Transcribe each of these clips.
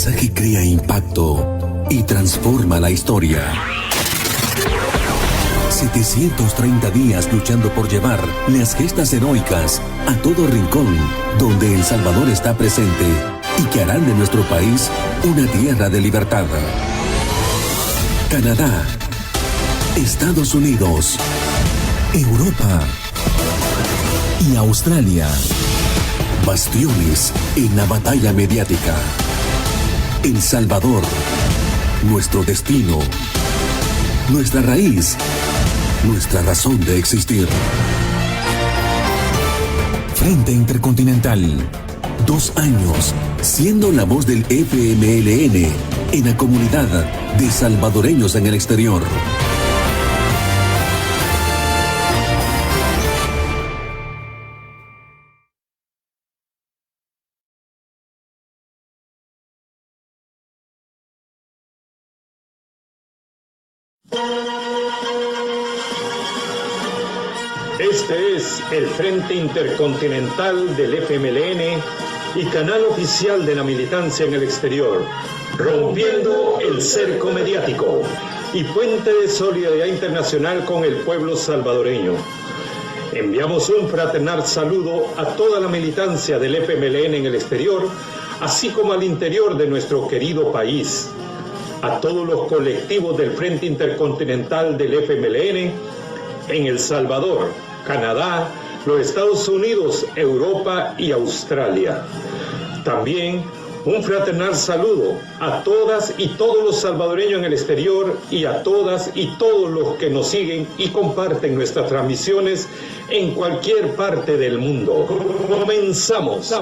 mensaje crea impacto y transforma la historia. 730 días luchando por llevar las gestas heroicas a todo rincón donde El Salvador está presente y que harán de nuestro país una tierra de libertad. Canadá, Estados Unidos, Europa y Australia. Bastiones en la batalla mediática. El Salvador, nuestro destino, nuestra raíz, nuestra razón de existir. Frente Intercontinental, 2 años siendo la voz del FMLN en la comunidad de salvadoreños en el exterior. Este es el Frente Intercontinental del FMLN y canal oficial de la militancia en el exterior, rompiendo el cerco mediático y puente de solidaridad internacional con el pueblo salvadoreño. Enviamos un fraternal saludo a toda la militancia del FMLN en el exterior, así como al interior de nuestro querido país, a todos los colectivos del Frente Intercontinental del FMLN en El Salvador, Canadá, los Estados Unidos, Europa y Australia. También un fraternal saludo a todas y todos los salvadoreños en el exterior y a todas y todos los que nos siguen y comparten nuestras transmisiones en cualquier parte del mundo. Comenzamos.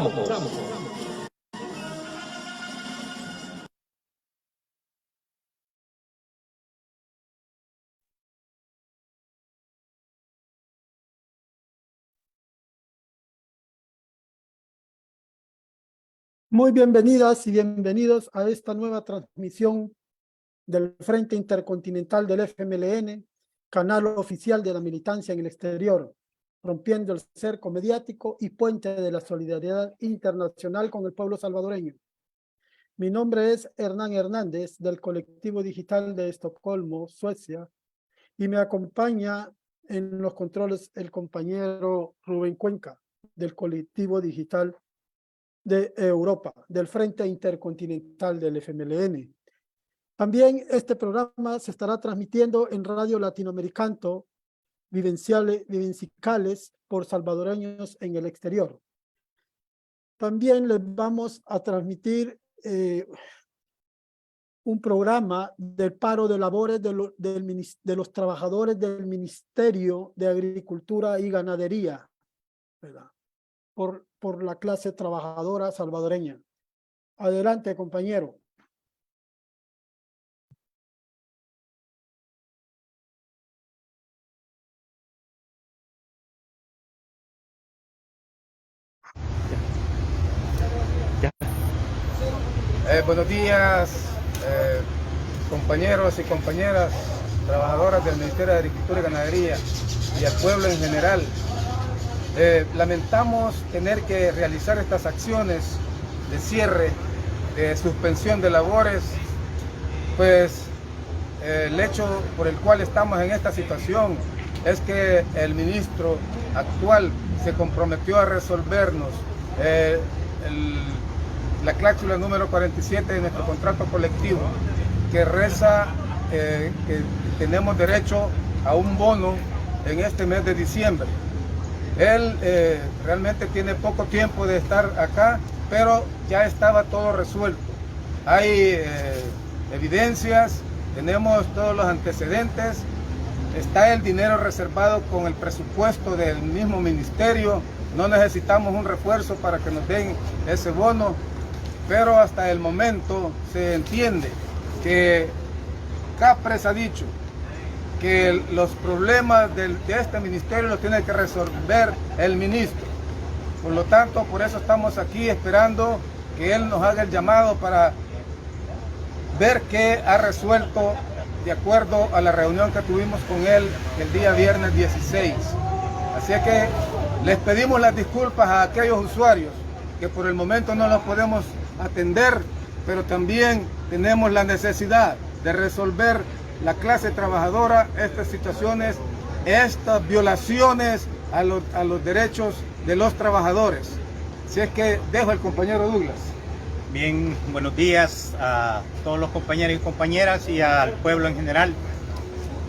Muy bienvenidas y bienvenidos a esta nueva transmisión del Frente Intercontinental del FMLN, canal oficial de la militancia en el exterior, rompiendo el cerco mediático y puente de la solidaridad internacional con el pueblo salvadoreño. Mi nombre es Hernán Hernández, del colectivo digital de Estocolmo, Suecia, y me acompaña en los controles el compañero Rubén Cuenca, del colectivo digital de Europa, del Frente Intercontinental del FMLN. También este programa se estará transmitiendo en Radio Latinoamericano, vivenciales por salvadoreños en el exterior. También les vamos a transmitir un programa del paro de labores de los trabajadores del Ministerio de Agricultura y Ganadería, ¿verdad? Por la clase trabajadora salvadoreña. Adelante, compañero. Buenos días, compañeros y compañeras, trabajadoras del Ministerio de Agricultura y Ganadería y al pueblo en general. Lamentamos tener que realizar estas acciones de cierre, de suspensión de labores, pues el hecho por el cual estamos en esta situación es que el ministro actual se comprometió a resolvernos la cláusula número 47 de nuestro contrato colectivo, que reza que tenemos derecho a un bono en este mes de diciembre. Él realmente tiene poco tiempo de estar acá, pero ya estaba todo resuelto. Hay evidencias, tenemos todos los antecedentes, está el dinero reservado con el presupuesto del mismo ministerio, no necesitamos un refuerzo para que nos den ese bono, pero hasta el momento se entiende que Capres ha dicho que los problemas de este ministerio los tiene que resolver el ministro. Por lo tanto, por eso estamos aquí esperando que él nos haga el llamado para ver qué ha resuelto de acuerdo a la reunión que tuvimos con él el día viernes 16. Así que les pedimos las disculpas a aquellos usuarios que por el momento no los podemos atender, pero también tenemos la necesidad de resolver la clase trabajadora estas situaciones, estas violaciones a los derechos de los trabajadores. Si es que dejo al compañero Douglas. Bien, buenos días a todos los compañeros y compañeras y al pueblo en general.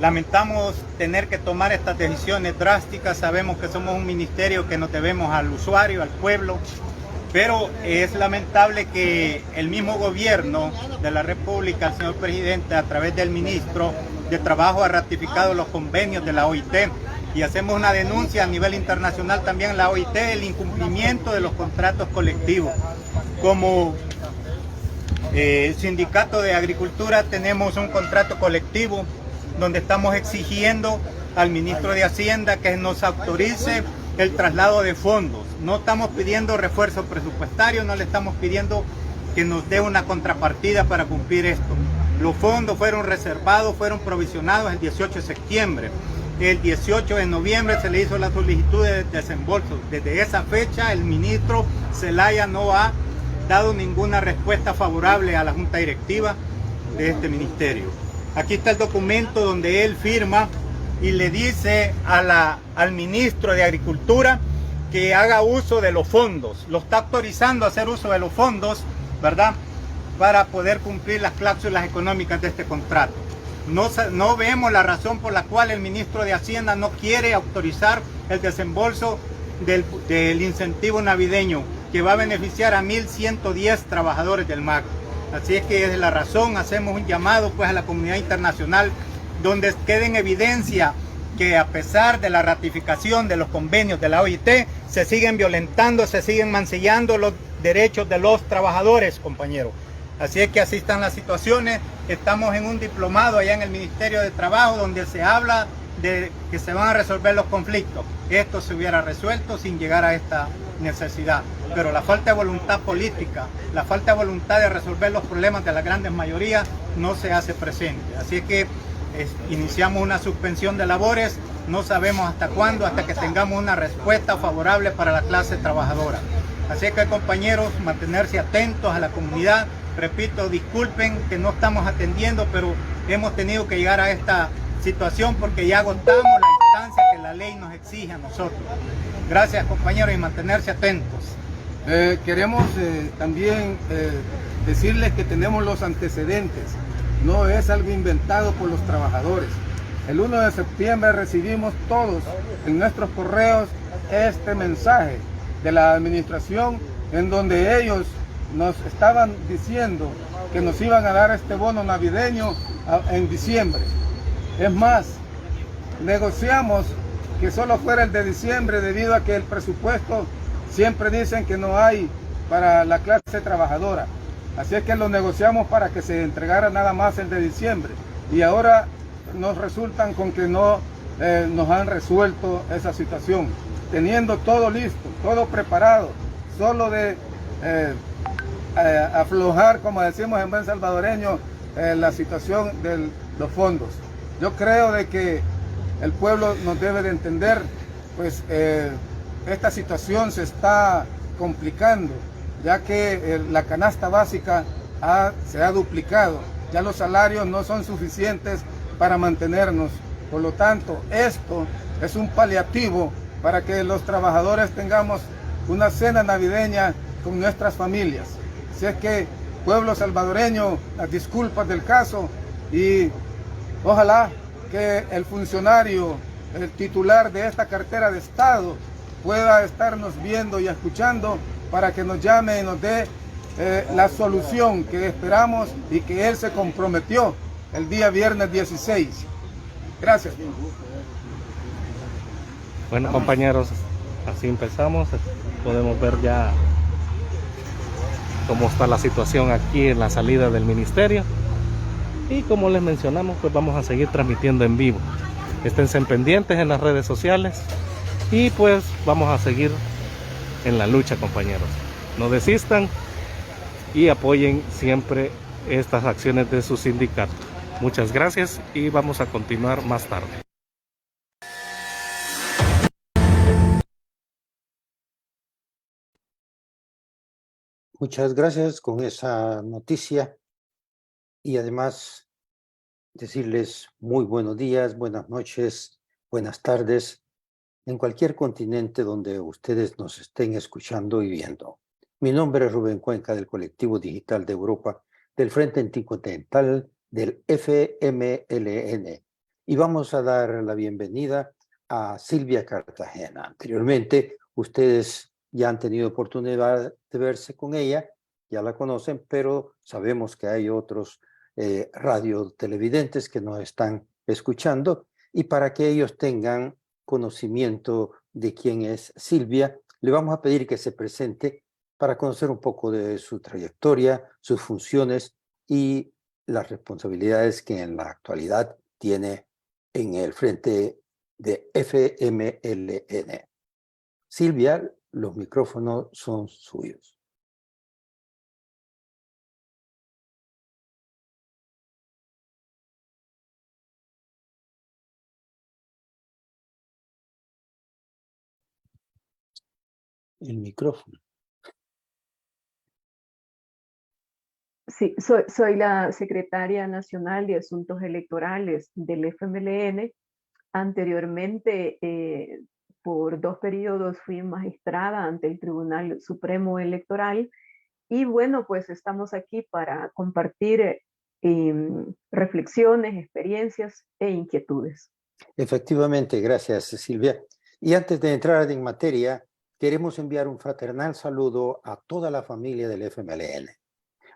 Lamentamos tener que tomar estas decisiones drásticas. Sabemos que somos un ministerio que nos debemos al usuario, al pueblo, pero es lamentable que el mismo gobierno de la República, el señor presidente, a través del ministro de Trabajo, ha ratificado los convenios de la OIT, y hacemos una denuncia a nivel internacional también en la OIT, el incumplimiento de los contratos colectivos. Como sindicato de agricultura tenemos un contrato colectivo donde estamos exigiendo al ministro de Hacienda que nos autorice el traslado de fondos. No estamos pidiendo refuerzo presupuestario, no le estamos pidiendo que nos dé una contrapartida para cumplir esto. Los fondos fueron reservados, fueron provisionados el 18 de septiembre. El 18 de noviembre se le hizo la solicitud de desembolso. Desde esa fecha el ministro Zelaya no ha dado ninguna respuesta favorable a la junta directiva de este ministerio. Aquí está el documento donde él firma y le dice al ministro de Agricultura que haga uso de los fondos. Lo está autorizando a hacer uso de los fondos, ¿verdad?, para poder cumplir las cláusulas económicas de este contrato. No vemos la razón por la cual el ministro de Hacienda no quiere autorizar el desembolso del incentivo navideño que va a beneficiar a 1.110 trabajadores del MAC. Así es que es la razón, hacemos un llamado pues a la comunidad internacional donde quede en evidencia que a pesar de la ratificación de los convenios de la OIT, se siguen violentando, se siguen mancillando los derechos de los trabajadores, compañeros. Así es que así están las situaciones. Estamos en un diplomado allá en el Ministerio de Trabajo donde se habla de que se van a resolver los conflictos. Esto se hubiera resuelto sin llegar a esta necesidad. Pero la falta de voluntad política, la falta de voluntad de resolver los problemas de la grandes mayoría no se hace presente. Así es que iniciamos una suspensión de labores, no sabemos hasta cuándo, hasta que tengamos una respuesta favorable para la clase trabajadora. Así es que, compañeros, mantenerse atentos a la comunidad. Repito, disculpen que no estamos atendiendo, pero hemos tenido que llegar a esta situación porque ya agotamos la instancia que la ley nos exige a nosotros. Gracias, compañeros, y mantenerse atentos. Queremos también decirles que tenemos los antecedentes. No es algo inventado por los trabajadores. El 1 de septiembre recibimos todos en nuestros correos este mensaje de la administración en donde ellos nos estaban diciendo que nos iban a dar este bono navideño en diciembre. Es más, negociamos que solo fuera el de diciembre debido a que el presupuesto siempre dicen que no hay para la clase trabajadora. Así es que lo negociamos para que se entregara nada más el de diciembre. Y ahora nos resultan con que no nos han resuelto esa situación. Teniendo todo listo, todo preparado, solo de aflojar, como decimos en buen salvadoreño, la situación de los fondos. Yo creo de que el pueblo nos debe de entender, pues esta situación se está complicando, ya que la canasta básica se ha duplicado, ya los salarios no son suficientes para mantenernos. Por lo tanto, esto es un paliativo para que los trabajadores tengamos una cena navideña con nuestras familias. Así es que, pueblo salvadoreño, las disculpas del caso y ojalá que el funcionario, el titular de esta cartera de Estado pueda estarnos viendo y escuchando para que nos llame y nos dé la solución que esperamos y que él se comprometió el día viernes 16. Gracias. Bueno, compañeros, así empezamos. Podemos ver ya cómo está la situación aquí en la salida del ministerio. Y como les mencionamos, pues vamos a seguir transmitiendo en vivo. Esténse pendientes en las redes sociales y pues vamos a seguir en la lucha, compañeros. No desistan y apoyen siempre estas acciones de su sindicato. Muchas gracias y vamos a continuar más tarde. Muchas gracias con esa noticia y además decirles muy buenos días, buenas noches, buenas tardes en cualquier continente donde ustedes nos estén escuchando y viendo. Mi nombre es Rubén Cuenca del Colectivo Digital de Europa del Frente Intercontinental del FMLN y vamos a dar la bienvenida a Silvia Cartagena. Anteriormente ustedes ya han tenido oportunidad de verse con ella, ya la conocen, pero sabemos que hay otros radiotelevidentes que nos están escuchando y para que ellos tengan conocimiento de quién es Silvia, le vamos a pedir que se presente para conocer un poco de su trayectoria, sus funciones y las responsabilidades que en la actualidad tiene en el frente de FMLN. Silvia, los micrófonos son suyos. El micrófono. Sí, soy la secretaria nacional de Asuntos Electorales del FMLN. Anteriormente, por 2 periodos, fui magistrada ante el Tribunal Supremo Electoral. Y bueno, pues estamos aquí para compartir reflexiones, experiencias e inquietudes. Efectivamente, gracias Silvia. Y antes de entrar en materia, queremos enviar un fraternal saludo a toda la familia del FMLN,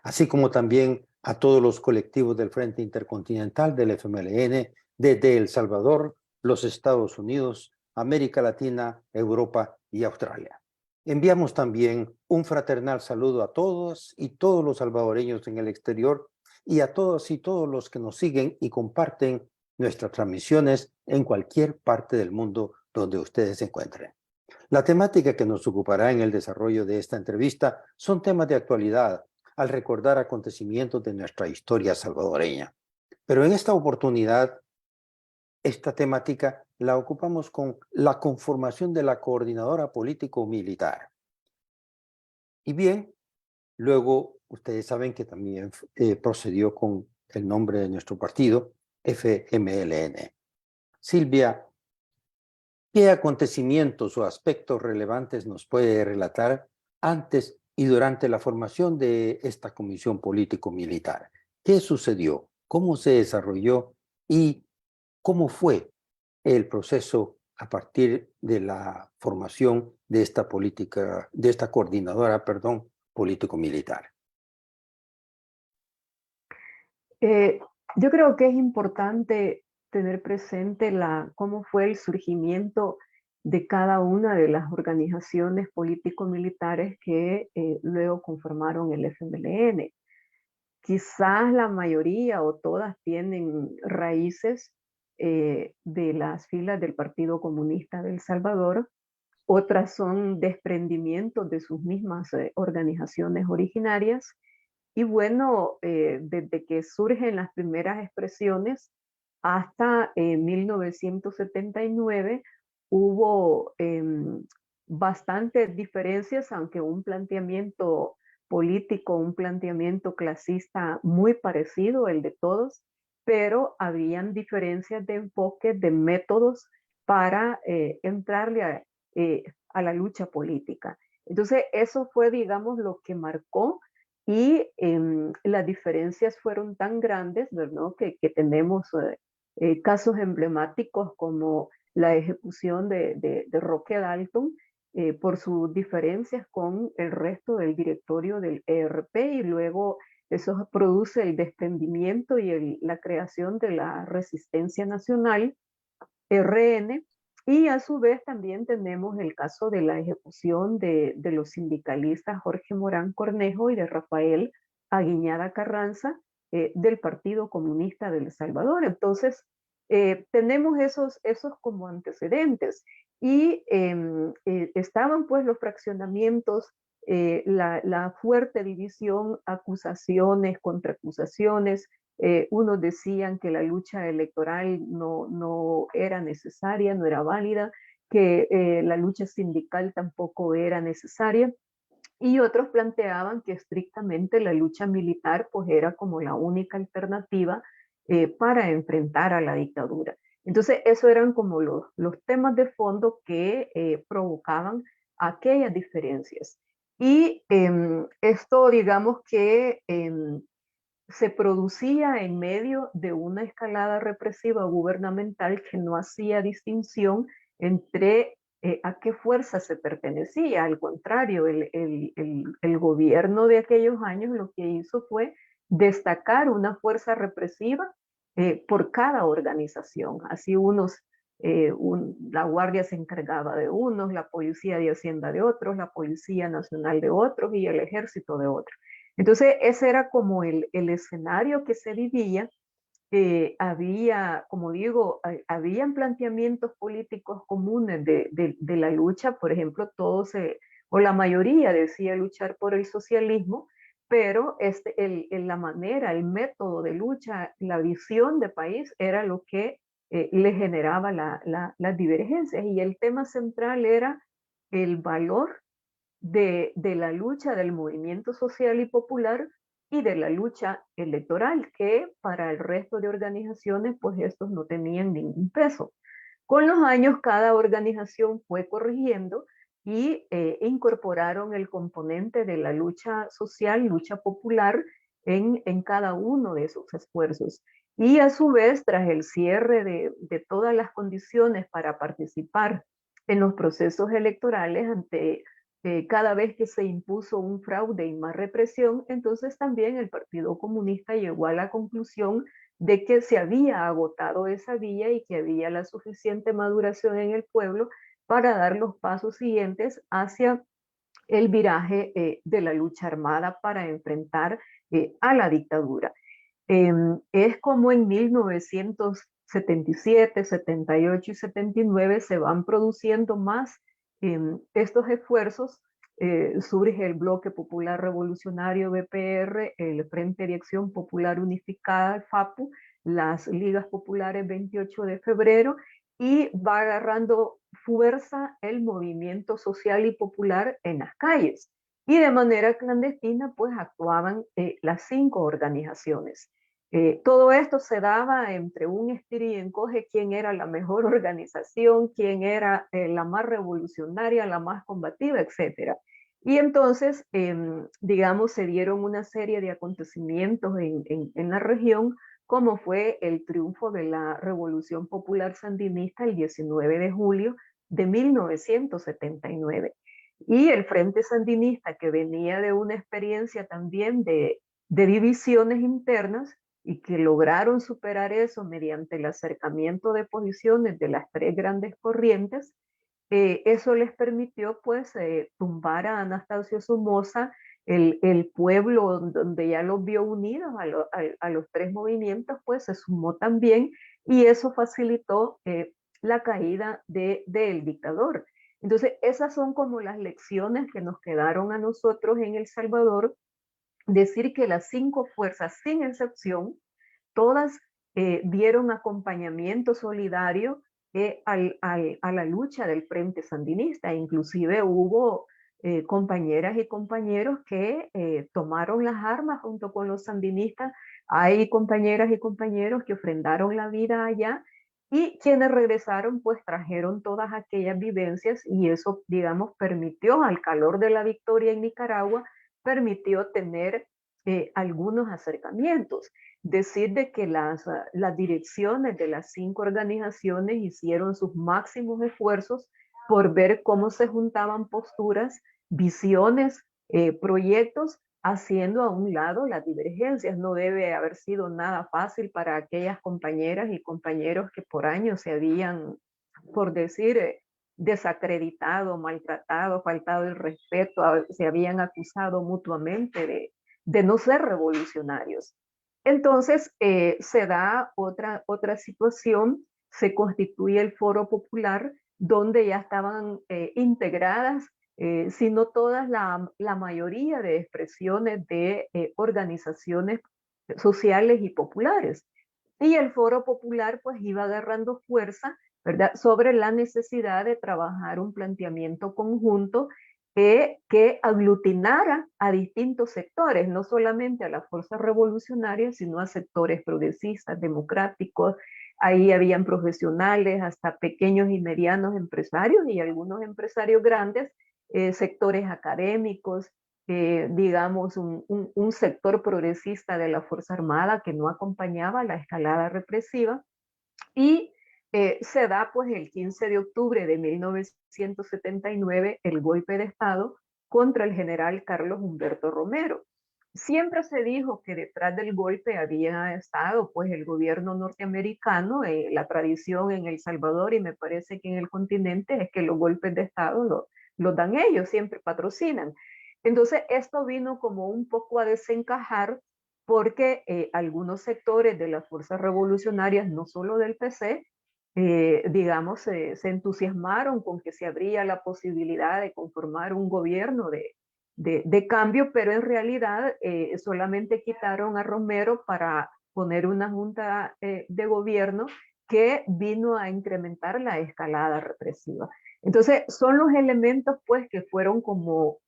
así como también a todos los colectivos del Frente Intercontinental del FMLN desde El Salvador, los Estados Unidos, América Latina, Europa y Australia. Enviamos también un fraternal saludo a todos y todos los salvadoreños en el exterior y a todos y todos los que nos siguen y comparten nuestras transmisiones en cualquier parte del mundo donde ustedes se encuentren. La temática que nos ocupará en el desarrollo de esta entrevista son temas de actualidad al recordar acontecimientos de nuestra historia salvadoreña. Pero en esta oportunidad, esta temática la ocupamos con la conformación de la coordinadora político-militar. Y bien, luego ustedes saben que también procedió con el nombre de nuestro partido, FMLN. Silvia, ¿qué acontecimientos o aspectos relevantes nos puede relatar antes y durante la formación de esta comisión político-militar? ¿Qué sucedió? ¿Cómo se desarrolló? ¿Y cómo fue el proceso a partir de la formación de esta coordinadora, político-militar? Yo creo que es importante tener presente cómo fue el surgimiento de cada una de las organizaciones político-militares que luego conformaron el FMLN. Quizás la mayoría o todas tienen raíces de las filas del Partido Comunista de El Salvador, otras son desprendimientos de sus mismas organizaciones originarias. Y bueno, desde que surgen las primeras expresiones hasta 1979 hubo bastantes diferencias, aunque un planteamiento político, un planteamiento clasista muy parecido, el de todos, pero habían diferencias de enfoque, de métodos para entrarle a la lucha política. Entonces, eso fue, digamos, lo que marcó y las diferencias fueron tan grandes, ¿verdad? Que tenemos casos emblemáticos como la ejecución de Roque Dalton por sus diferencias con el resto del directorio del ERP, y luego eso produce el desprendimiento y la creación de la Resistencia Nacional, RN. Y a su vez también tenemos el caso de la ejecución de los sindicalistas Jorge Morán Cornejo y de Rafael Aguiñada Carranza del Partido Comunista de El Salvador. Entonces, tenemos esos como antecedentes. Y estaban pues los fraccionamientos, la fuerte división, acusaciones, contraacusaciones. Unos decían que la lucha electoral no era necesaria, no era válida, que la lucha sindical tampoco era necesaria. y otros planteaban que estrictamente la lucha militar pues era como la única alternativa para enfrentar a la dictadura. Entonces, eso eran como los temas de fondo que provocaban aquellas diferencias. Y esto, digamos que se producía en medio de una escalada represiva gubernamental que no hacía distinción entre a qué fuerza se pertenecía. Al contrario, el gobierno de aquellos años lo que hizo fue destacar una fuerza represiva por cada organización. Así la Guardia se encargaba de unos, la Policía de Hacienda de otros, la Policía Nacional de otros y el Ejército de otros. Entonces, ese era como el escenario que se vivía. Había, como digo, habían planteamientos políticos comunes de la lucha. Por ejemplo, o la mayoría decía luchar por el socialismo, pero la manera, el método de lucha, la visión de país era lo que le generaba las divergencias. Y el tema central era el valor de la lucha del movimiento social y popular y de la lucha electoral, que para el resto de organizaciones, pues estos no tenían ningún peso. Con los años, cada organización fue corrigiendo y incorporaron el componente de la lucha social, lucha popular, en cada uno de sus esfuerzos. Y a su vez, tras el cierre de todas las condiciones para participar en los procesos electorales, ante cada vez que se impuso un fraude y más represión, entonces también el Partido Comunista llegó a la conclusión de que se había agotado esa vía y que había la suficiente maduración en el pueblo para dar los pasos siguientes hacia el viraje de la lucha armada para enfrentar a la dictadura. Es como en 1977, 78 y 79 se van produciendo más estos esfuerzos. Surge el Bloque Popular Revolucionario BPR, el Frente de Acción Popular Unificada, el FAPU, las Ligas Populares 28 de febrero, y va agarrando fuerza el movimiento social y popular en las calles. Y de manera clandestina, pues actuaban las 5 organizaciones. Todo esto se daba entre un estira y encoge quién era la mejor organización, quién era la más revolucionaria, la más combativa, etc. Y entonces, digamos, se dieron una serie de acontecimientos en la región, como fue el triunfo de la Revolución Popular Sandinista el 19 de julio de 1979. Y el Frente Sandinista, que venía de una experiencia también de divisiones internas, y que lograron superar eso mediante el acercamiento de posiciones de las 3 grandes corrientes, eso les permitió pues tumbar a Anastasio Somoza, el pueblo donde ya los vio unidos a los 3 movimientos, pues se sumó también, y eso facilitó la caída del dictador. Entonces, esas son como las lecciones que nos quedaron a nosotros en El Salvador. Decir que las 5 fuerzas, sin excepción, todas dieron acompañamiento solidario a la lucha del Frente Sandinista. Inclusive hubo compañeras y compañeros que tomaron las armas junto con los sandinistas. Hay compañeras y compañeros que ofrendaron la vida allá, y quienes regresaron pues trajeron todas aquellas vivencias, y eso, digamos, permitió, al calor de la victoria en Nicaragua, permitió tener algunos acercamientos. Decir de que las direcciones de las 5 organizaciones hicieron sus máximos esfuerzos por ver cómo se juntaban posturas, visiones, proyectos, haciendo a un lado las divergencias. No debe haber sido nada fácil para aquellas compañeras y compañeros que por años se habían, por decir, desacreditado, maltratado, faltado el respeto, se habían acusado mutuamente de no ser revolucionarios. Entonces se da otra situación, se constituye el Foro Popular, donde ya estaban integradas, si no todas, la mayoría de expresiones de organizaciones sociales y populares. Y el Foro Popular pues iba agarrando fuerza, ¿verdad?, sobre la necesidad de trabajar un planteamiento conjunto que aglutinara a distintos sectores, no solamente a las fuerzas revolucionarias, sino a sectores progresistas, democráticos. Ahí habían profesionales, hasta pequeños y medianos empresarios y algunos empresarios grandes, sectores académicos, digamos, un sector progresista de la Fuerza Armada que no acompañaba la escalada represiva. Y se da pues el 15 de octubre de 1979 el golpe de Estado contra el general Carlos Humberto Romero. Siempre se dijo que detrás del golpe había estado pues el gobierno norteamericano. La tradición en El Salvador y me parece que en el continente es que los golpes de Estado los dan ellos, siempre patrocinan. Entonces esto vino como un poco a desencajar porque algunos sectores de las fuerzas revolucionarias, no solo del PC, digamos, se entusiasmaron con que se abría la posibilidad de conformar un gobierno de cambio, pero en realidad solamente quitaron a Romero para poner una junta de gobierno que vino a incrementar la escalada represiva. Entonces, son los elementos pues que fueron como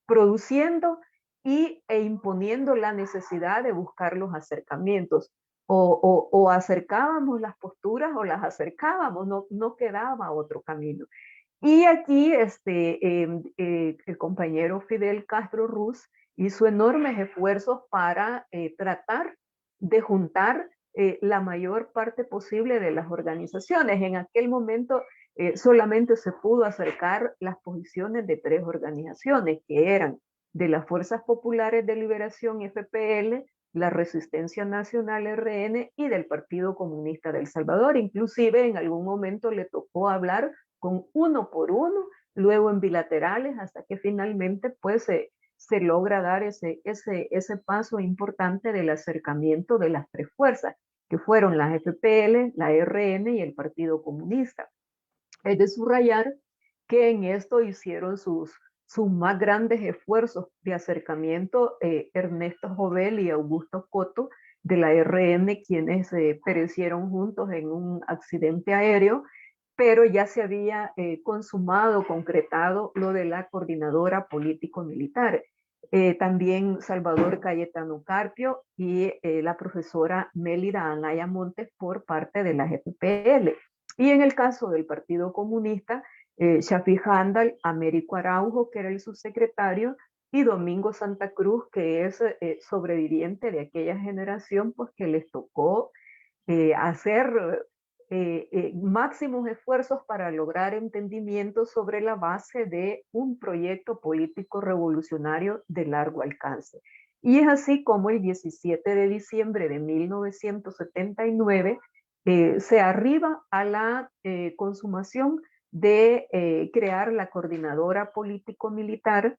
produciendo e imponiendo la necesidad de buscar los acercamientos. O acercábamos las posturas o las acercábamos, no quedaba otro camino. Y aquí el compañero Fidel Castro Ruz hizo enormes esfuerzos para tratar de juntar la mayor parte posible de las organizaciones. En aquel momento solamente se pudo acercar las posiciones de 3 organizaciones, que eran de las Fuerzas Populares de Liberación FPL, la Resistencia Nacional RN y del Partido Comunista del Salvador. Inclusive en algún momento le tocó hablar con uno por uno, luego en bilaterales, hasta que finalmente pues se logra dar ese paso importante del acercamiento de las 3 fuerzas, que fueron las FPL, la RN y el Partido Comunista. Es de subrayar que en esto hicieron sus más grandes esfuerzos de acercamiento Ernesto Jovel y Augusto Coto de la RN, quienes perecieron juntos en un accidente aéreo, pero ya se había consumado, concretado lo de la coordinadora político-militar. También Salvador Cayetano Carpio y la profesora Mélida Anaya Montes por parte de la FPL. Y en el caso del Partido Comunista, Shafi Handal, Américo Araujo, que era el subsecretario, y Domingo Santa Cruz, que es sobreviviente de aquella generación, pues que les tocó hacer máximos esfuerzos para lograr entendimiento sobre la base de un proyecto político revolucionario de largo alcance. Y es así como el 17 de diciembre de 1979 se arriba a la consumación de crear la coordinadora político-militar.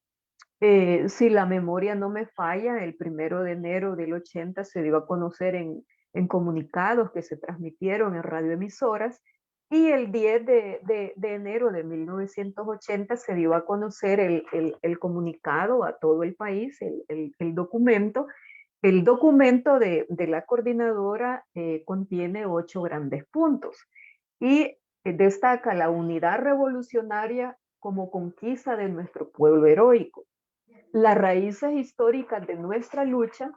Si la memoria no me falla, el 1 de enero del 80 se dio a conocer en comunicados que se transmitieron en radioemisoras, y el 10 de enero de 1980 se dio a conocer el comunicado a todo el país, el documento. El documento de la coordinadora contiene 8 grandes puntos y destaca la unidad revolucionaria como conquista de nuestro pueblo heroico, las raíces históricas de nuestra lucha,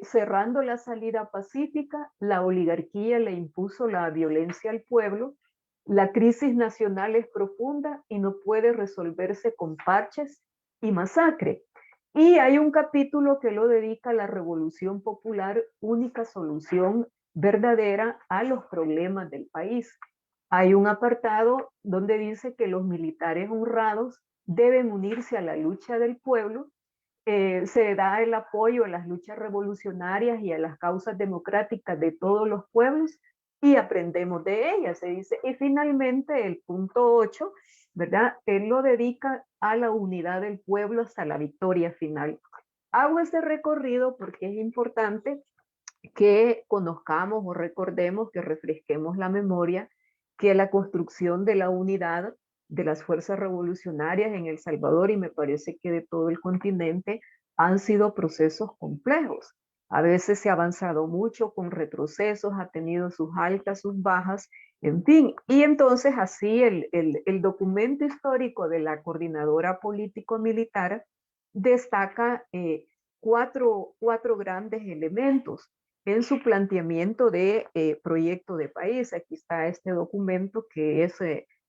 cerrando la salida pacífica, la oligarquía le impuso la violencia al pueblo, la crisis nacional es profunda y no puede resolverse con parches y masacre. Y hay un capítulo que lo dedica a la revolución popular, única solución verdadera a los problemas del país. Hay un apartado donde dice que los militares honrados deben unirse a la lucha del pueblo. Se da el apoyo a las luchas revolucionarias y a las causas democráticas de todos los pueblos y aprendemos de ellas, se dice. Y finalmente el punto 8, ¿verdad? Él lo dedica a la unidad del pueblo hasta la victoria final. Hago este recorrido porque es importante que conozcamos o recordemos, que refresquemos la memoria, que la construcción de la unidad de las fuerzas revolucionarias en El Salvador, y me parece que de todo el continente, han sido procesos complejos. A veces se ha avanzado mucho con retrocesos, ha tenido sus altas, sus bajas, En fin, y entonces así el documento histórico de la Coordinadora Político-Militar destaca cuatro grandes elementos en su planteamiento de proyecto de país. Aquí está este documento que es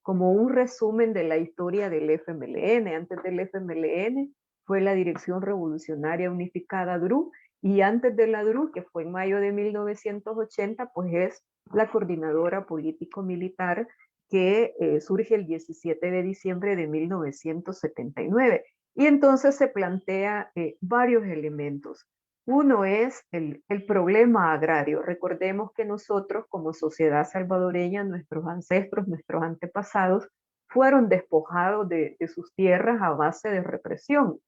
como un resumen de la historia del FMLN. Antes del FMLN fue la Dirección Revolucionaria Unificada DRU, y antes de la DRU, que fue en mayo de 1980, pues es la Coordinadora Político-Militar que surge el 17 de diciembre de 1979. Y entonces se plantea varios elementos. Uno es el problema agrario. Recordemos que nosotros como sociedad salvadoreña, nuestros ancestros, nuestros antepasados, fueron despojados de sus tierras a base de represión.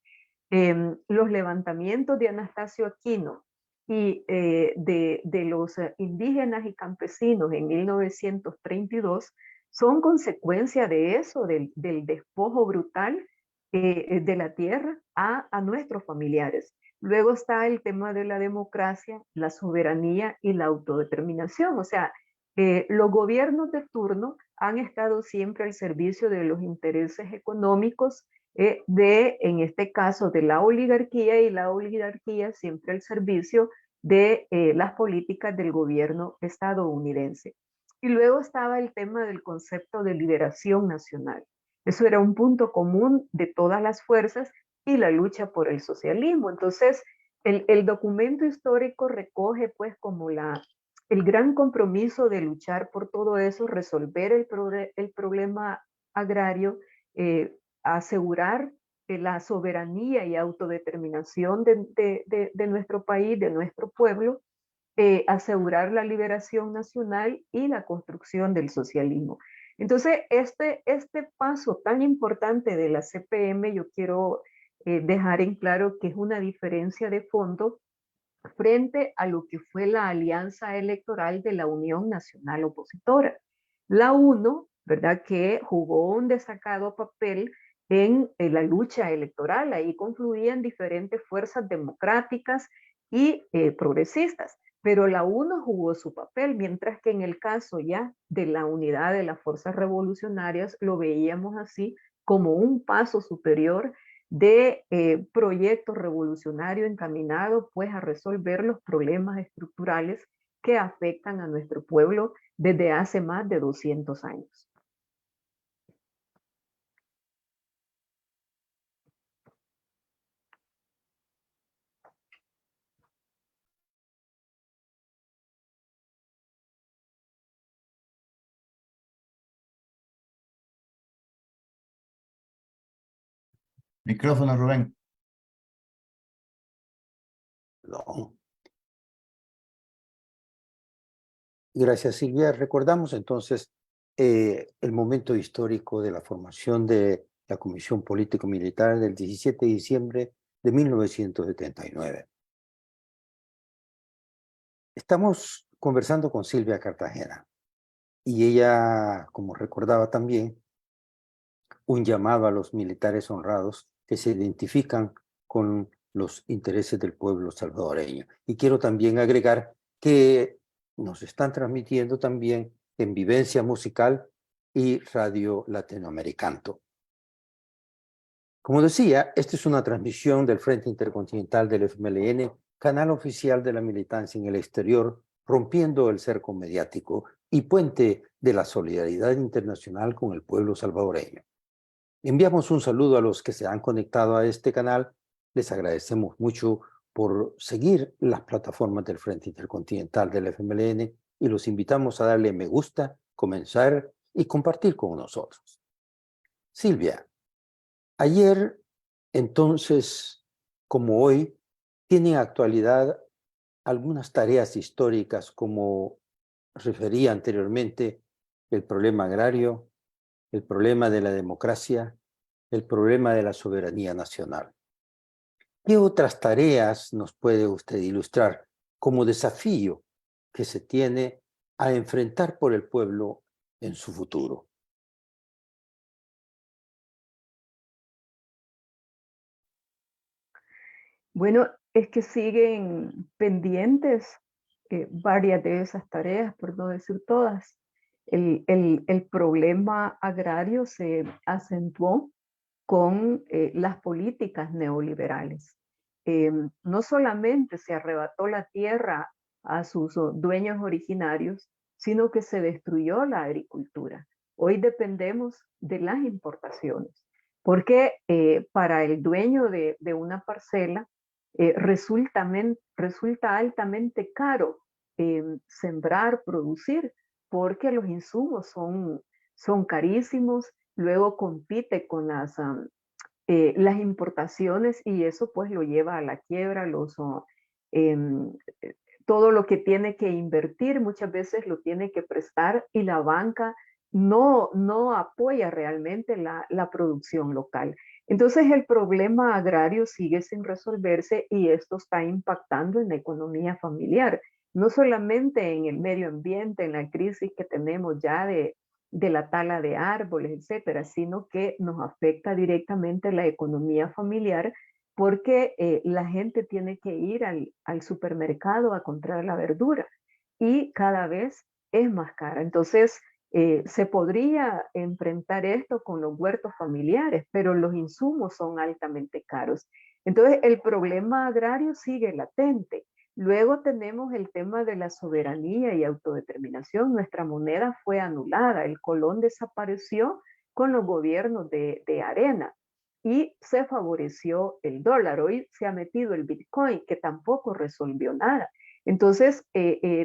Los levantamientos de Anastasio Aquino y de los indígenas y campesinos en 1932 son consecuencia de eso, del despojo brutal de la tierra a nuestros familiares. Luego está el tema de la democracia, la soberanía y la autodeterminación. O sea, los gobiernos de turno han estado siempre al servicio de los intereses económicos en este caso, de la oligarquía, y la oligarquía siempre al servicio de las políticas del gobierno estadounidense. Y luego estaba el tema del concepto de liberación nacional. Eso era un punto común de todas las fuerzas y la lucha por el socialismo. Entonces, el documento histórico recoge pues como el gran compromiso de luchar por todo eso, resolver el problema agrario, asegurar la soberanía y autodeterminación de nuestro país, de nuestro pueblo, asegurar la liberación nacional y la construcción del socialismo. Entonces, este paso tan importante de la CPM, yo quiero dejar en claro que es una diferencia de fondo frente a lo que fue la alianza electoral de la Unión Nacional Opositora. La UNO, ¿verdad?, que jugó un destacado papel en la lucha electoral. Ahí confluían diferentes fuerzas democráticas y progresistas, pero la UNO jugó su papel, mientras que en el caso ya de la unidad de las fuerzas revolucionarias lo veíamos así como un paso superior de proyecto revolucionario encaminado pues a resolver los problemas estructurales que afectan a nuestro pueblo desde hace más de 200 años. Micrófono, Rubén. No. Gracias, Silvia. Recordamos entonces el momento histórico de la formación de la Comisión Político-Militar del 17 de diciembre de 1979. Estamos conversando con Silvia Cartagena y ella, como recordaba también, un llamado a los militares honrados que se identifican con los intereses del pueblo salvadoreño. Y quiero también agregar que nos están transmitiendo también en Vivencia Musical y Radio Latinoamericano. Como decía, esta es una transmisión del Frente Intercontinental del FMLN, canal oficial de la militancia en el exterior, rompiendo el cerco mediático y puente de la solidaridad internacional con el pueblo salvadoreño. Enviamos un saludo a los que se han conectado a este canal. Les agradecemos mucho por seguir las plataformas del Frente Intercontinental del FMLN y los invitamos a darle me gusta, comenzar y compartir con nosotros. Silvia, ayer, entonces, como hoy, tienen actualidad algunas tareas históricas, como refería anteriormente, el problema agrario, el problema de la democracia, el problema de la soberanía nacional. ¿Qué otras tareas nos puede usted ilustrar como desafío que se tiene a enfrentar por el pueblo en su futuro? Bueno, es que siguen pendientes varias de esas tareas, por no decir todas. El problema agrario se acentuó con las políticas neoliberales. No solamente se arrebató la tierra a sus dueños originarios, sino que se destruyó la agricultura. Hoy dependemos de las importaciones, porque para el dueño de una parcela resulta altamente caro sembrar, producir, porque los insumos son carísimos, luego compite con las importaciones y eso pues lo lleva a la quiebra, em, todo lo que tiene que invertir muchas veces lo tiene que prestar y la banca no apoya realmente la producción local. Entonces el problema agrario sigue sin resolverse y esto está impactando en la economía familiar, no solamente en el medio ambiente, en la crisis que tenemos ya de la tala de árboles, etcétera, sino que nos afecta directamente la economía familiar porque la gente tiene que ir al supermercado a comprar la verdura y cada vez es más cara. Entonces, se podría enfrentar esto con los huertos familiares, pero los insumos son altamente caros. Entonces, el problema agrario sigue latente. Luego tenemos el tema de la soberanía y autodeterminación. Nuestra moneda fue anulada, el colón desapareció con los gobiernos de Arena y se favoreció el dólar. Hoy se ha metido el Bitcoin, que tampoco resolvió nada. Entonces,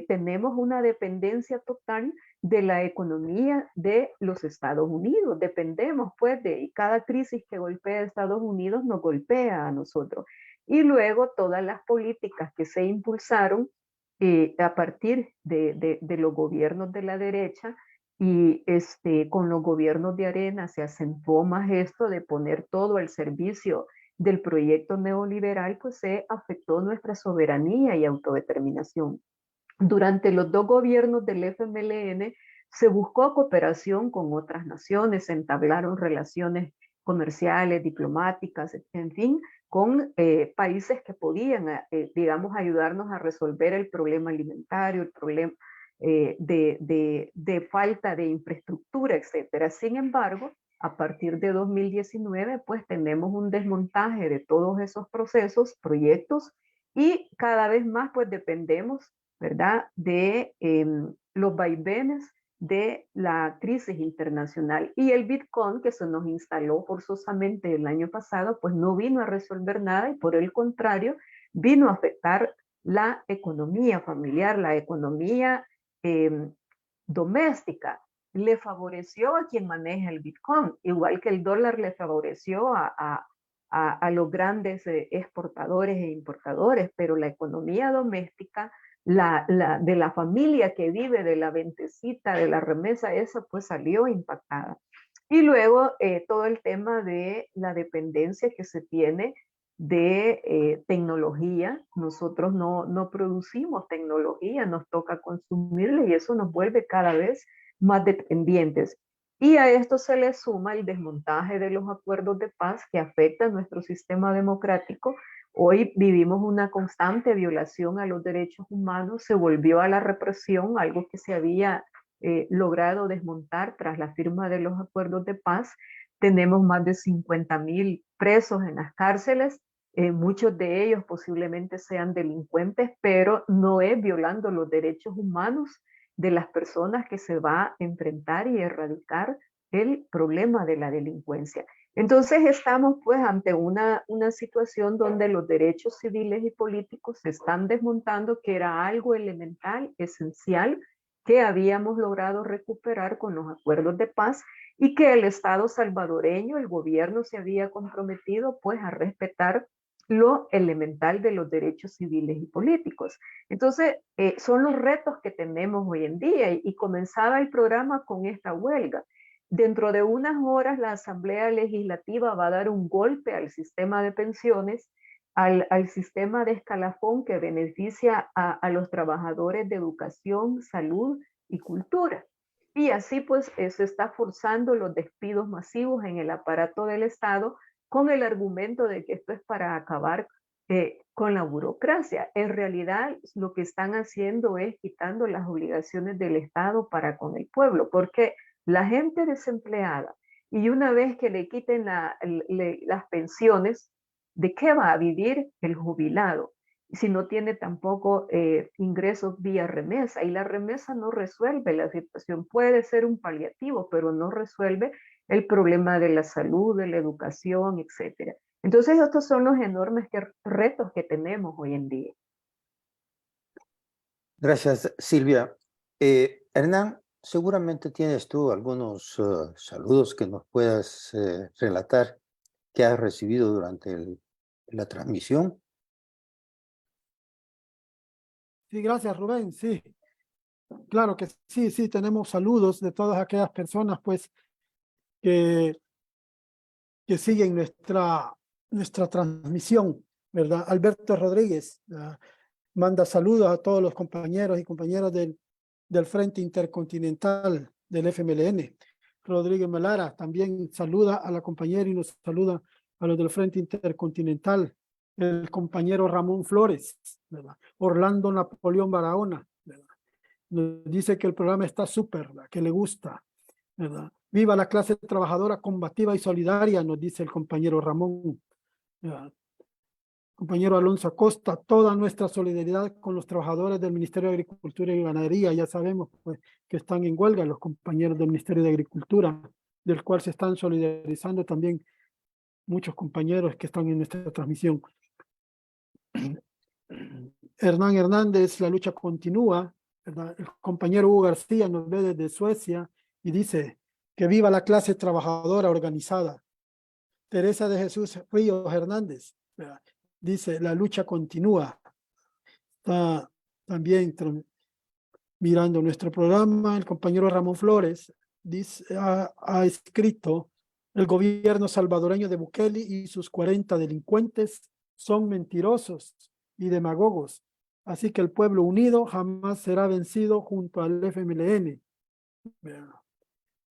tenemos una dependencia total de la economía de los Estados Unidos. Dependemos, pues, y cada crisis que golpea a Estados Unidos nos golpea a nosotros. Y luego todas las políticas que se impulsaron a partir de los gobiernos de la derecha y con los gobiernos de Arena se acentuó más esto de poner todo al servicio del proyecto neoliberal, pues se afectó nuestra soberanía y autodeterminación. Durante los dos gobiernos del FMLN se buscó cooperación con otras naciones, se entablaron relaciones comerciales, diplomáticas, en fin, con países que podían, digamos, ayudarnos a resolver el problema alimentario, el problema de falta de infraestructura, etcétera. Sin embargo, a partir de 2019, pues tenemos un desmontaje de todos esos procesos, proyectos, y cada vez más pues dependemos, ¿verdad?, de los vaivenes de la crisis internacional. Y el Bitcoin, que se nos instaló forzosamente el año pasado, pues no vino a resolver nada y por el contrario, vino a afectar la economía familiar, la economía doméstica. Le favoreció a quien maneja el Bitcoin, igual que el dólar le favoreció a los grandes exportadores e importadores, pero la economía doméstica, de la familia que vive de la ventecita, de la remesa, esa pues salió impactada. Y luego todo el tema de la dependencia que se tiene de tecnología. Nosotros no producimos tecnología, nos toca consumirla y eso nos vuelve cada vez más dependientes. Y a esto se le suma el desmontaje de los acuerdos de paz que afecta a nuestro sistema democrático. Hoy vivimos una constante violación a los derechos humanos, se volvió a la represión, algo que se había logrado desmontar tras la firma de los acuerdos de paz. Tenemos más de 50,000 presos en las cárceles, muchos de ellos posiblemente sean delincuentes, pero no es violando los derechos humanos de las personas que se va a enfrentar y erradicar el problema de la delincuencia. Entonces estamos pues ante una situación donde los derechos civiles y políticos se están desmontando, que era algo elemental, esencial, que habíamos logrado recuperar con los acuerdos de paz y que el Estado salvadoreño, el gobierno se había comprometido pues a respetar lo elemental de los derechos civiles y políticos. Entonces, son los retos que tenemos hoy en día y comenzaba el programa con esta huelga. Dentro de unas horas la Asamblea Legislativa va a dar un golpe al sistema de pensiones, al sistema de escalafón que beneficia a los trabajadores de educación, salud y cultura. Y así pues se está forzando los despidos masivos en el aparato del Estado con el argumento de que esto es para acabar con la burocracia. En realidad, lo que están haciendo es quitando las obligaciones del Estado para con el pueblo, porque la gente desempleada, y una vez que le quiten las pensiones, ¿de qué va a vivir el jubilado? Si no tiene tampoco ingresos vía remesa, y la remesa no resuelve la situación. Puede ser un paliativo, pero no resuelve el problema de la salud, de la educación, etcétera. Entonces, estos son los enormes retos que tenemos hoy en día. Gracias, Silvia. Hernán, seguramente tienes tú algunos saludos que nos puedas relatar que has recibido durante la transmisión. Sí, gracias, Rubén. Sí, claro que sí, tenemos saludos de todas aquellas personas, pues, que siguen nuestra transmisión, ¿verdad? Alberto Rodríguez manda saludos a todos los compañeros y compañeras del Frente Intercontinental del FMLN. Rodríguez Melara también saluda a la compañera y nos saluda a los del Frente Intercontinental. El compañero Ramón Flores, ¿verdad? Orlando Napoleón Barahona, ¿verdad? Nos dice que el programa está súper, que le gusta, ¿verdad? Viva la clase trabajadora combativa y solidaria, nos dice el compañero Ramón. ¿Verdad? Compañero Alonso Acosta, toda nuestra solidaridad con los trabajadores del Ministerio de Agricultura y Ganadería. Ya sabemos pues, que están en huelga los compañeros del Ministerio de Agricultura, del cual se están solidarizando también muchos compañeros que están en nuestra transmisión. Hernán Hernández, la lucha continúa, ¿verdad? El compañero Hugo García nos ve desde Suecia y dice que viva la clase trabajadora organizada. Teresa de Jesús Ríos Hernández, ¿verdad? Dice, la lucha continúa. Está también mirando nuestro programa. El compañero Ramón Flores dice, ha escrito, el gobierno salvadoreño de Bukele y sus 40 delincuentes son mentirosos y demagogos. Así que el pueblo unido jamás será vencido junto al FMLN.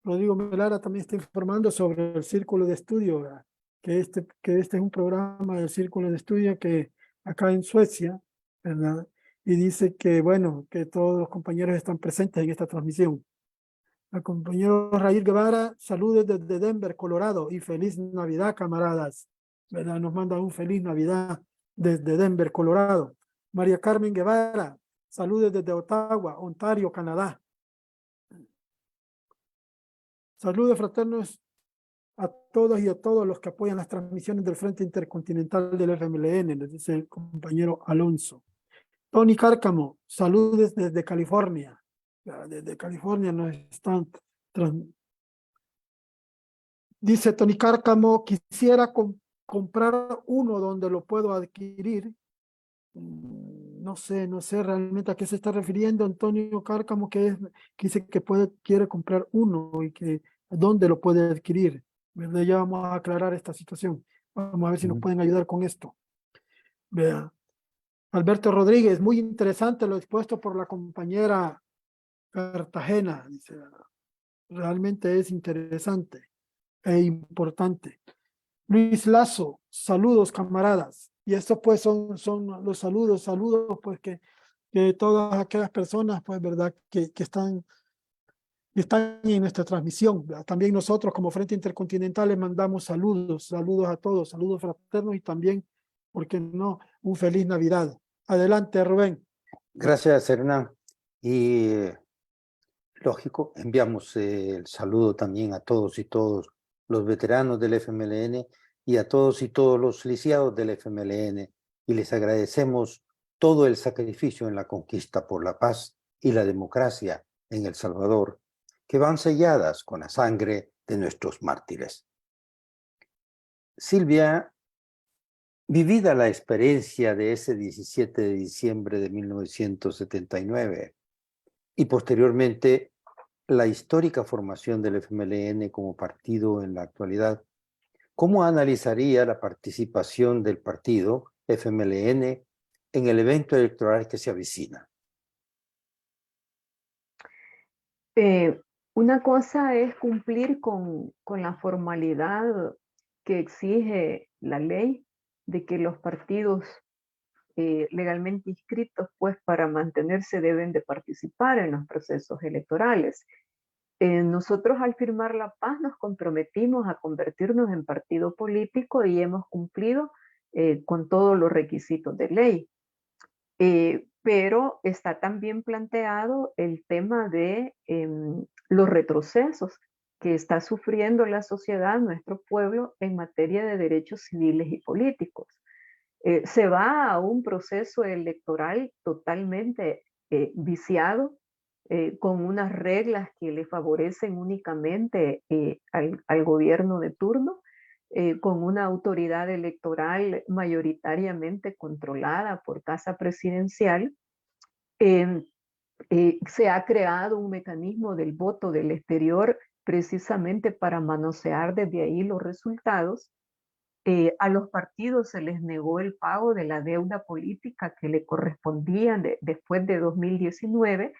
Rodrigo Melara también está informando sobre el Círculo de Estudio, ¿verdad? Que este es un programa del Círculo de Estudio que acá en Suecia, ¿verdad? Y dice que, bueno, que todos los compañeros están presentes en esta transmisión. El compañero Raíl Guevara, saludos desde Denver, Colorado, y feliz Navidad, camaradas, ¿verdad? Nos manda un feliz Navidad desde Denver, Colorado. María Carmen Guevara, saludos desde Ottawa, Ontario, Canadá. Saludos fraternos a todos y a todos los que apoyan las transmisiones del Frente Intercontinental del FMLN, les dice el compañero Alonso. Tony Cárcamo, saludos desde California. Desde California nos están... Dice Tony Cárcamo, quisiera comprar uno donde lo puedo adquirir. No sé realmente a qué se está refiriendo Antonio Cárcamo, que dice que quiere comprar uno y que dónde lo puede adquirir. ¿Verdad? Ya vamos a aclarar esta situación. Vamos a ver si nos pueden ayudar con esto. Vea. Alberto Rodríguez, muy interesante lo expuesto por la compañera Cartagena. Dice, realmente es interesante e importante. Luis Lazo, saludos camaradas. Y estos pues son los saludos pues que todas aquellas personas pues verdad que están en nuestra transmisión. También nosotros como Frente Intercontinental les mandamos saludos a todos, saludos fraternos y también, ¿por qué no?, un feliz Navidad. Adelante, Rubén. Gracias, Hernán. Y lógico, enviamos el saludo también a todos y todos los veteranos del FMLN y a todos y todos los lisiados del FMLN, y les agradecemos todo el sacrificio en la conquista por la paz y la democracia en El Salvador, que van selladas con la sangre de nuestros mártires. Silvia, vivida la experiencia de ese 17 de diciembre de 1979 y posteriormente la histórica formación del FMLN como partido en la actualidad, ¿cómo analizaría la participación del partido FMLN en el evento electoral que se avecina? Una cosa es cumplir con la formalidad que exige la ley de que los partidos legalmente inscritos, pues para mantenerse deben de participar en los procesos electorales. Nosotros al firmar la paz nos comprometimos a convertirnos en partido político y hemos cumplido con todos los requisitos de ley. Pero está también planteado el tema de los retrocesos que está sufriendo la sociedad, nuestro pueblo, en materia de derechos civiles y políticos. Se va a un proceso electoral totalmente viciado, con unas reglas que le favorecen únicamente al gobierno de turno, con una autoridad electoral mayoritariamente controlada por Casa Presidencial. Se ha creado un mecanismo del voto del exterior precisamente para manosear desde ahí los resultados. A los partidos se les negó el pago de la deuda política que le correspondía después de 2019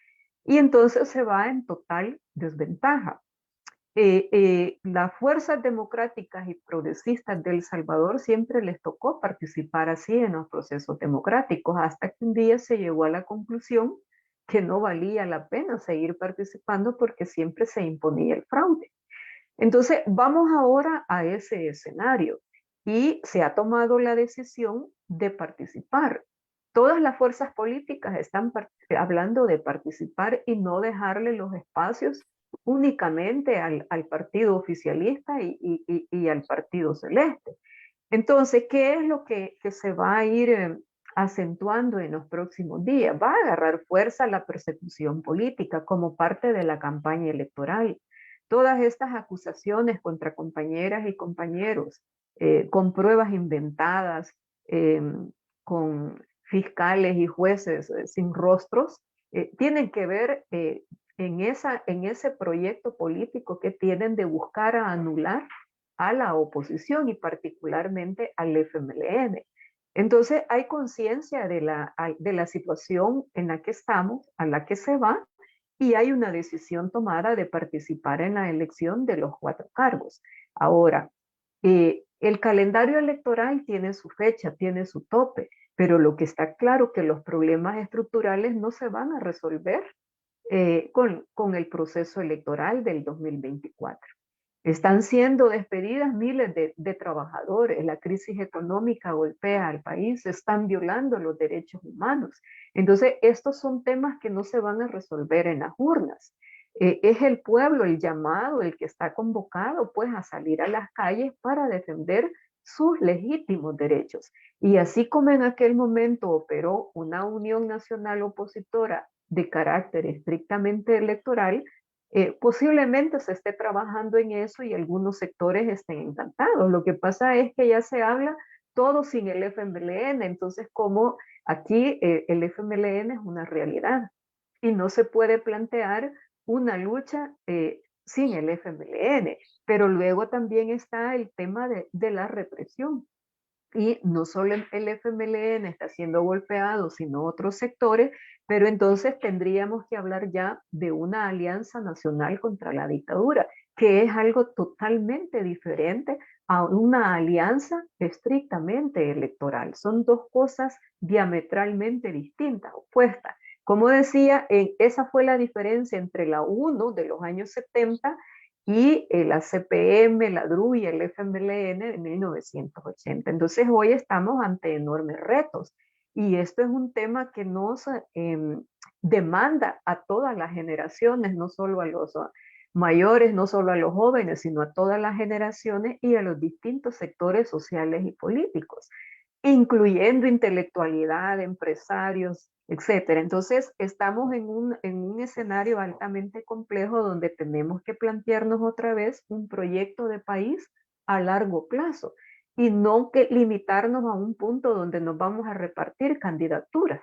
y entonces se va en total desventaja. Las fuerzas democráticas y progresistas de El Salvador siempre les tocó participar así en los procesos democráticos, hasta que un día se llegó a la conclusión que no valía la pena seguir participando porque siempre se imponía el fraude. Entonces, vamos ahora a ese escenario y se ha tomado la decisión de participar. Todas las fuerzas políticas están hablando de participar y no dejarle los espacios únicamente al partido oficialista y al partido celeste. Entonces, ¿qué es lo que se va a ir acentuando en los próximos días? Va a agarrar fuerza la persecución política como parte de la campaña electoral. Todas estas acusaciones contra compañeras y compañeros, con pruebas inventadas, con fiscales y jueces sin rostros, tienen que ver en ese proyecto político que tienen de buscar a anular a la oposición y particularmente al FMLN. Entonces hay conciencia de la situación en la que estamos, a la que se va, y hay una decisión tomada de participar en la elección de los 4 cargos. Ahora, el calendario electoral tiene su fecha, tiene su tope, pero lo que está claro es que los problemas estructurales no se van a resolver con el proceso electoral del 2024. Están siendo despedidas miles de trabajadores, la crisis económica golpea al país, se están violando los derechos humanos. Entonces, estos son temas que no se van a resolver en las urnas. Es el pueblo, el llamado, el que está convocado pues a salir a las calles para defender sus legítimos derechos. Y así como en aquel momento operó una unión nacional opositora de carácter estrictamente electoral, posiblemente se esté trabajando en eso y algunos sectores estén encantados. Lo que pasa es que ya se habla todo sin el FMLN, entonces como aquí el FMLN es una realidad y no se puede plantear una lucha sin el FMLN, pero luego también está el tema de la represión. Y no solo el FMLN está siendo golpeado, sino otros sectores, pero entonces tendríamos que hablar ya de una alianza nacional contra la dictadura, que es algo totalmente diferente a una alianza estrictamente electoral. Son dos cosas diametralmente distintas, opuestas. Como decía, esa fue la diferencia entre la UNO de los años 70 y la CPM, la DRU y el FMLN de 1980. Entonces hoy estamos ante enormes retos y esto es un tema que nos demanda a todas las generaciones, no solo a los mayores, no solo a los jóvenes, sino a todas las generaciones y a los distintos sectores sociales y políticos, incluyendo intelectualidad, empresarios, etcétera. Entonces, estamos en un escenario altamente complejo donde tenemos que plantearnos otra vez un proyecto de país a largo plazo y no que limitarnos a un punto donde nos vamos a repartir candidaturas,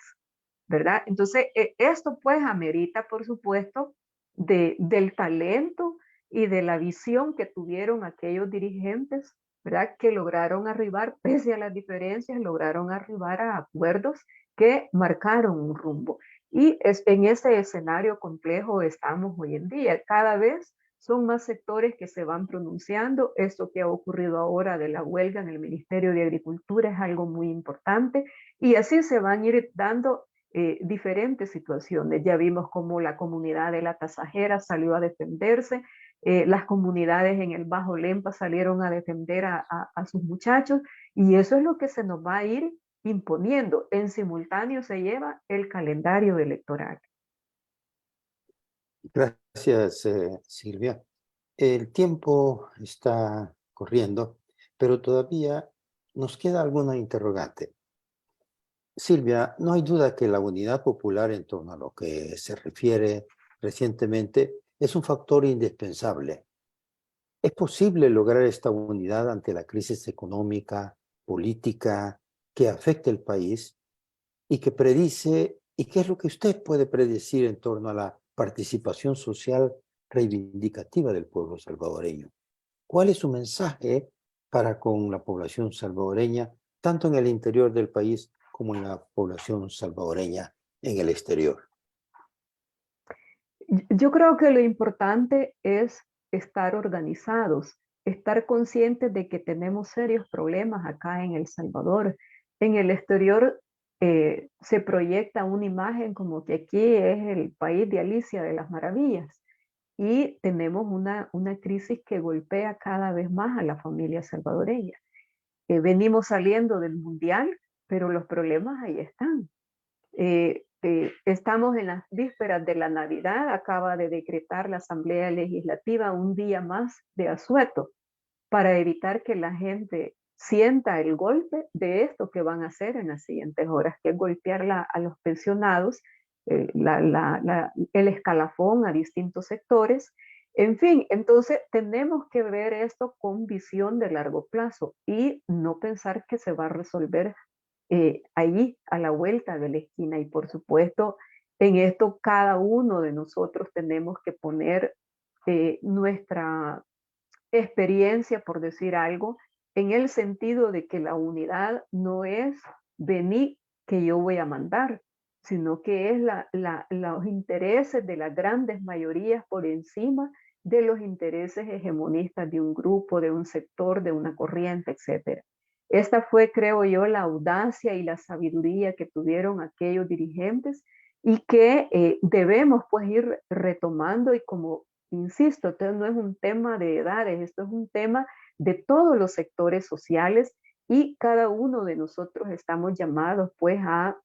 ¿verdad? Entonces, esto pues amerita, por supuesto, del talento y de la visión que tuvieron aquellos dirigentes, ¿verdad? Que lograron arribar, pese a las diferencias, lograron arribar a acuerdos que marcaron un rumbo. Y en ese escenario complejo estamos hoy en día. Cada vez son más sectores que se van pronunciando. Esto que ha ocurrido ahora de la huelga en el Ministerio de Agricultura es algo muy importante. Y así se van a ir dando diferentes situaciones. Ya vimos cómo la comunidad de la Tasajera salió a defenderse, las comunidades en el Bajo Lempa salieron a defender a sus muchachos, y eso es lo que se nos va a ir imponiendo. En simultáneo se lleva el calendario electoral. Gracias, Silvia. El tiempo está corriendo, pero todavía nos queda alguna interrogante. Silvia, no hay duda que la unidad popular en torno a lo que se refiere recientemente es un factor indispensable. ¿Es posible lograr esta unidad ante la crisis económica, política que afecta el país y que predice, y qué es lo que usted puede predecir en torno a la participación social reivindicativa del pueblo salvadoreño? ¿Cuál es su mensaje para con la población salvadoreña, tanto en el interior del país como en la población salvadoreña en el exterior? Yo creo que lo importante es estar organizados, estar conscientes de que tenemos serios problemas acá en El Salvador. En el exterior se proyecta una imagen como que aquí es el país de Alicia de las Maravillas, y tenemos una crisis que golpea cada vez más a la familia salvadoreña. Venimos saliendo del mundial, pero los problemas ahí están. Estamos en las vísperas de la Navidad, acaba de decretar la Asamblea Legislativa un día más de asueto para evitar que la gente sienta el golpe de esto que van a hacer en las siguientes horas, que es golpear a los pensionados, el escalafón a distintos sectores. En fin, entonces tenemos que ver esto con visión de largo plazo y no pensar que se va a resolver allí a la vuelta de la esquina. Y por supuesto, en esto cada uno de nosotros tenemos que poner nuestra experiencia, por decir algo, en el sentido de que la unidad no es venir que yo voy a mandar, sino que es los intereses de las grandes mayorías por encima de los intereses hegemonistas de un grupo, de un sector, de una corriente, etc. Esta fue, creo yo, la audacia y la sabiduría que tuvieron aquellos dirigentes y que debemos pues ir retomando. Y como insisto, esto no es un tema de edades, esto es un tema de todos los sectores sociales, y cada uno de nosotros estamos llamados pues a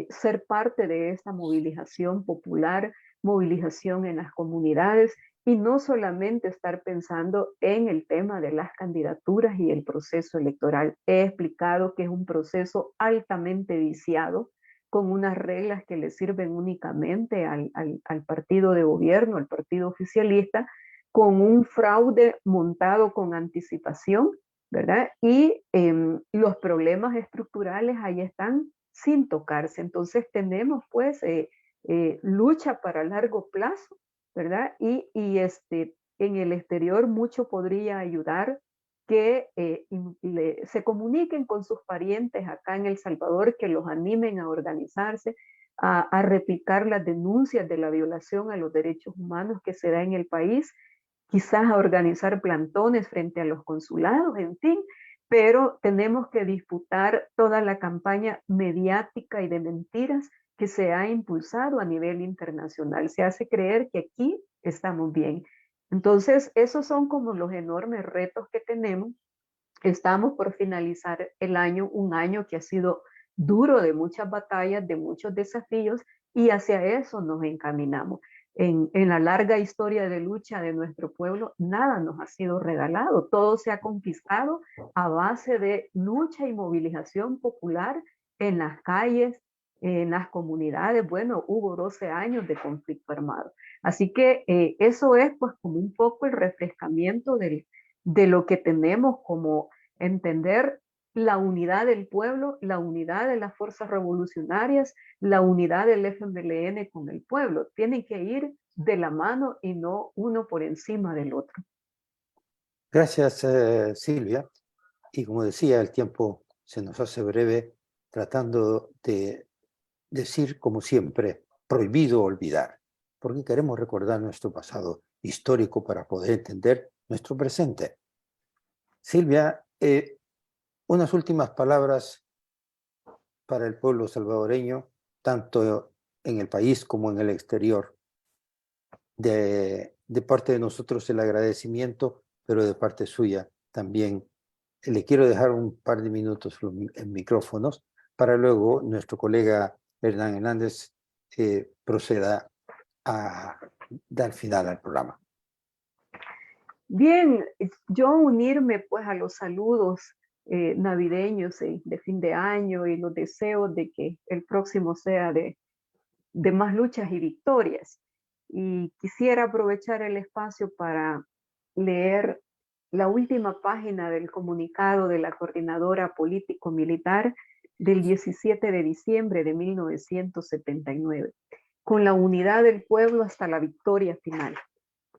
ser parte de esta movilización popular, movilización en las comunidades, y no solamente estar pensando en el tema de las candidaturas y el proceso electoral. He explicado que es un proceso altamente viciado, con unas reglas que le sirven únicamente al partido de gobierno, al partido oficialista, con un fraude montado con anticipación, ¿verdad? Y los problemas estructurales ahí están sin tocarse. Entonces tenemos pues lucha para largo plazo, ¿verdad? Y en el exterior mucho podría ayudar que se comuniquen con sus parientes acá en El Salvador, que los animen a organizarse, a replicar las denuncias de la violación a los derechos humanos que se da en el país, quizás a organizar plantones frente a los consulados, en fin, pero tenemos que disputar toda la campaña mediática y de mentiras que se ha impulsado a nivel internacional. Se hace creer que aquí estamos bien. Entonces, esos son como los enormes retos que tenemos. Estamos por finalizar el año, un año que ha sido duro, de muchas batallas, de muchos desafíos, y hacia eso nos encaminamos. En la larga historia de lucha de nuestro pueblo, nada nos ha sido regalado, todo se ha conquistado a base de lucha y movilización popular en las calles, en las comunidades. Bueno, hubo 12 años de conflicto armado. Así que eso es pues como un poco el refrescamiento de lo que tenemos, como entender la unidad del pueblo, la unidad de las fuerzas revolucionarias, la unidad del FMLN con el pueblo. Tienen que ir de la mano y no uno por encima del otro. Gracias, Silvia. Y como decía, el tiempo se nos hace breve, tratando de decir, como siempre, prohibido olvidar, porque queremos recordar nuestro pasado histórico para poder entender nuestro presente. Silvia, unas últimas palabras para el pueblo salvadoreño, tanto en el país como en el exterior. De parte de nosotros el agradecimiento, pero de parte suya también. Le quiero dejar un par de minutos en micrófonos para luego nuestro colega Hernán Hernández proceda a dar final al programa. Bien, yo unirme pues a los saludos navideños de fin de año y los deseos de que el próximo sea de más luchas y victorias. Y quisiera aprovechar el espacio para leer la última página del comunicado de la Coordinadora Político-Militar del 17 de diciembre de 1979, con la unidad del pueblo hasta la victoria final.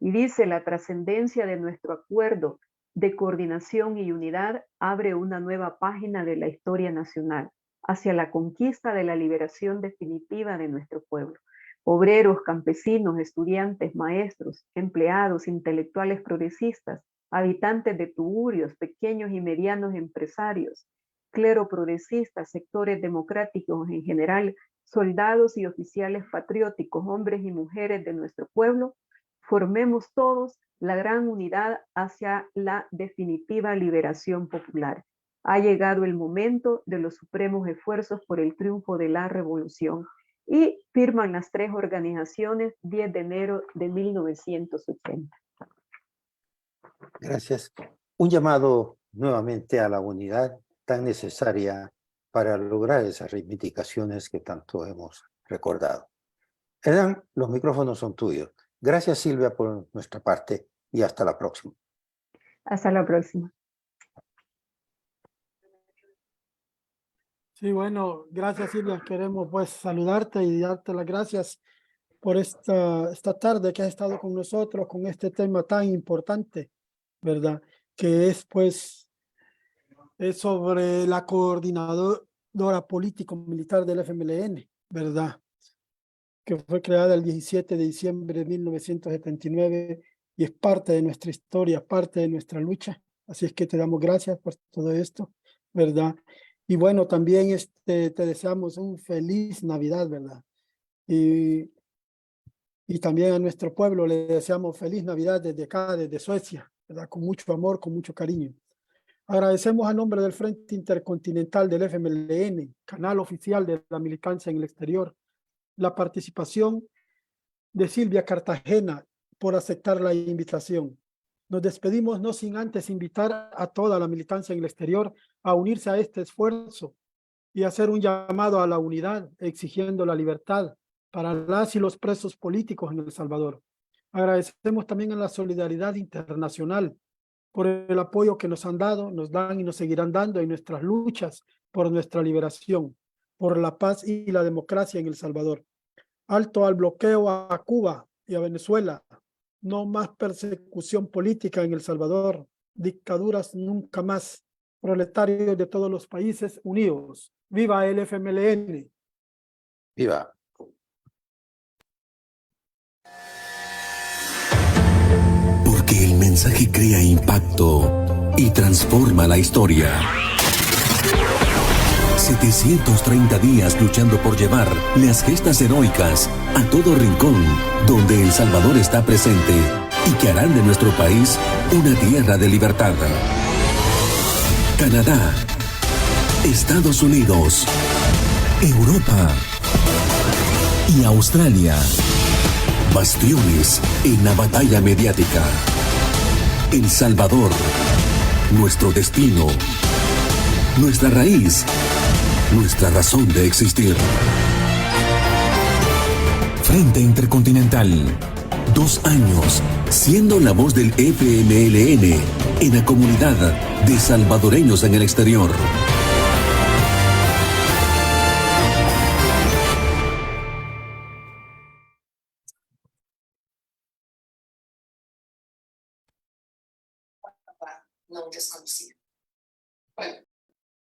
Y dice: la trascendencia de nuestro acuerdo de coordinación y unidad abre una nueva página de la historia nacional hacia la conquista de la liberación definitiva de nuestro pueblo. Obreros, campesinos, estudiantes, maestros, empleados, intelectuales progresistas, habitantes de tugurios, pequeños y medianos empresarios, clero progresista, sectores democráticos en general, soldados y oficiales patrióticos, hombres y mujeres de nuestro pueblo, formemos todos la gran unidad hacia la definitiva liberación popular. Ha llegado el momento de los supremos esfuerzos por el triunfo de la revolución. Y firman las tres organizaciones 10 de enero de 1980. Gracias. Un llamado nuevamente a la unidad tan necesaria para lograr esas reivindicaciones que tanto hemos recordado. Hernán, los micrófonos son tuyos. Gracias, Silvia, por nuestra parte y hasta la próxima. Hasta la próxima. Sí, bueno, gracias Silvia. Queremos pues saludarte y darte las gracias por esta tarde que has estado con nosotros con este tema tan importante, ¿verdad? Que es pues es sobre la coordinadora político-militar del FMLN, ¿verdad? Que fue creada el 17 de diciembre de 1979 y es parte de nuestra historia, parte de nuestra lucha. Así es que te damos gracias por todo esto, ¿verdad? Y bueno, también te deseamos un feliz Navidad, ¿verdad? Y también a nuestro pueblo le deseamos feliz Navidad desde acá, desde Suecia, ¿verdad? Con mucho amor, con mucho cariño. Agradecemos a nombre del Frente Intercontinental del FMLN, canal oficial de la militancia en el exterior, la participación de Silvia Cartagena por aceptar la invitación. Nos despedimos no sin antes invitar a toda la militancia en el exterior a unirse a este esfuerzo y hacer un llamado a la unidad, exigiendo la libertad para las y los presos políticos en El Salvador. Agradecemos también a la solidaridad internacional por el apoyo que nos han dado, nos dan y nos seguirán dando en nuestras luchas por nuestra liberación, por la paz y la democracia en El Salvador. Alto al bloqueo a Cuba y a Venezuela. No más persecución política en El Salvador. Dictaduras nunca más. Proletarios de todos los países unidos. ¡Viva el FMLN! ¡Viva! Porque el mensaje crea impacto y transforma la historia. 730 días luchando por llevar las gestas heroicas a todo rincón donde El Salvador está presente y que harán de nuestro país una tierra de libertad. Canadá, Estados Unidos, Europa y Australia. Bastiones en la batalla mediática. El Salvador, nuestro destino, nuestra raíz, nuestra razón de existir. Frente Intercontinental, 2 años siendo la voz del FMLN en la comunidad de salvadoreños en el exterior. No desconocido. Bueno.